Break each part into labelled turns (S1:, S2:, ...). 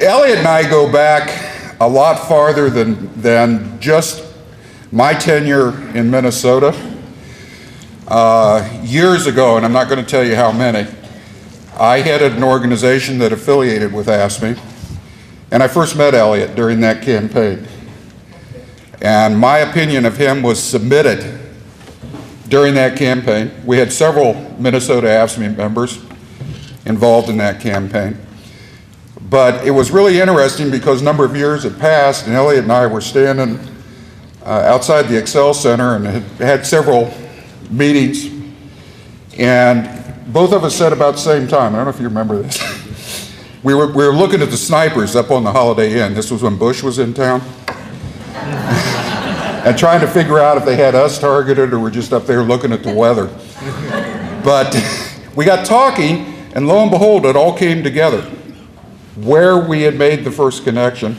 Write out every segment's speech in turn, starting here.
S1: Elliot and I go back a lot farther than just my tenure in Minnesota. Years ago, and I'm not going to tell you how many, I headed an organization that affiliated with AFSCME, and I first met Elliot during that campaign. And my opinion of him was submitted during that campaign. We had several Minnesota AFSCME members involved in that campaign. But it was really interesting because a number of years had passed, and Elliot and I were standing outside the Excel Center and had several meetings, and both of us said about the same time, I don't know if you remember this, we were looking at the snipers up on the Holiday Inn. This was when Bush was in town. And trying to figure out if they had us targeted or were just up there looking at the weather. But we got talking, and lo and behold, it all came together. Where we had made the first connection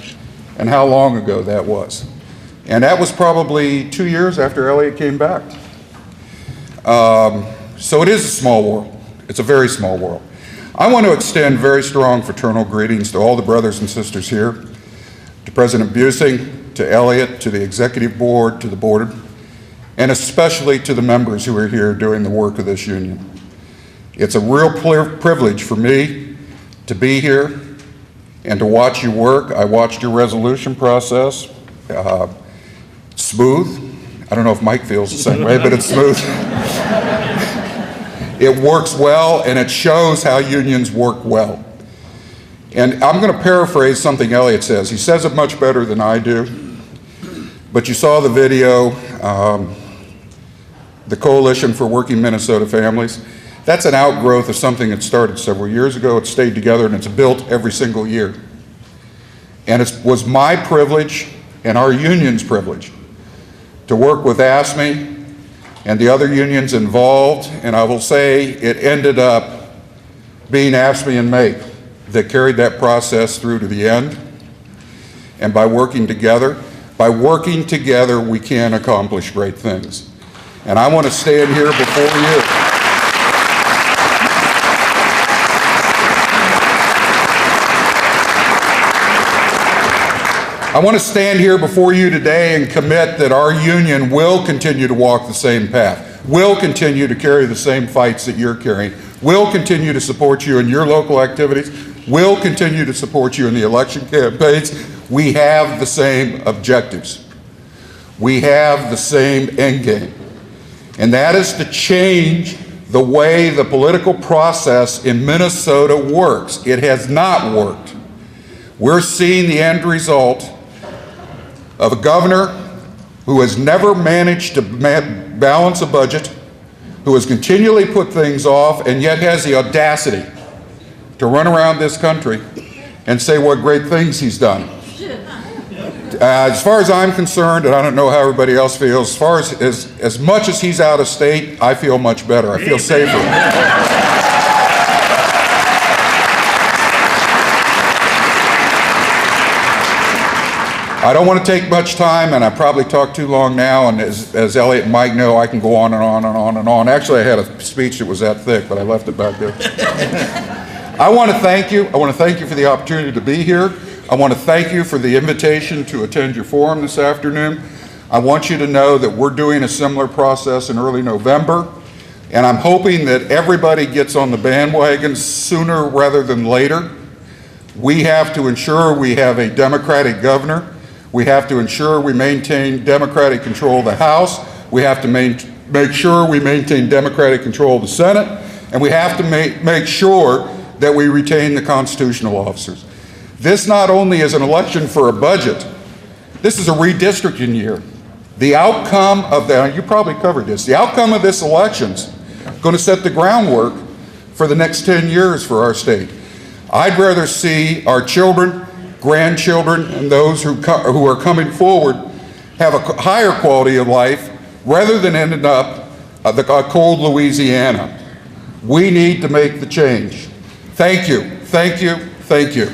S1: and how long ago that was. And that was probably 2 years after Elliot came back. So it is a small world. It's a very small world. I want to extend very strong fraternal greetings to all the brothers and sisters here, to President Busing, to Elliot, to the executive board, to the board, and especially to the members who are here doing the work of this union. It's a real privilege for me to be here and to watch you work. I watched your resolution process. Smooth. I don't know if Mike feels the same way, but it's smooth. It works well, and it shows how unions work well. And I'm going to paraphrase something Elliot says. He says it much better than I do. But you saw the video, the Coalition for Working Minnesota Families. That's an outgrowth of something that started several years ago. It stayed together, and it's built every single year. And it was my privilege and our union's privilege to work with AFSCME and the other unions involved, and I will say it ended up being AFSCME and MAPE that carried that process through to the end. And by working together, we can accomplish great things. And I want to stand here before you. I want to stand here before you today and commit that our union will continue to walk the same path, will continue to carry the same fights that you're carrying, will continue to support you in your local activities, will continue to support you in the election campaigns. We have the same objectives. We have the same end game. And that is to change the way the political process in Minnesota works. It has not worked. We're seeing the end result of a governor who has never managed to balance a budget, who has continually put things off, and yet has the audacity to run around this country and say what great things he's done. As far as I'm concerned, and I don't know how everybody else feels, as much as he's out of state, I feel much better. I feel safer. I don't want to take much time, and I probably talked too long now, and as Elliot and Mike know, I can go on and on and on and on. Actually, I had a speech that was that thick, but I left it back there. I want to thank you. I want to thank you for the opportunity to be here. I want to thank you for the invitation to attend your forum this afternoon. I want you to know that we're doing a similar process in early November, and I'm hoping that everybody gets on the bandwagon sooner rather than later. We have to ensure we have a Democratic governor. We have to ensure we maintain Democratic control of the House. We have to make sure we maintain Democratic control of the Senate. And we have to make sure that we retain the constitutional officers. This not only is an election for a budget, this is a redistricting year. The outcome of that, you probably covered this, the outcome of this election's going to set the groundwork for the next 10 years for our state. I'd rather see our children, grandchildren, and those who are coming forward have a higher quality of life rather than ending up a cold Louisiana. We need to make the change. Thank you, thank you, thank you.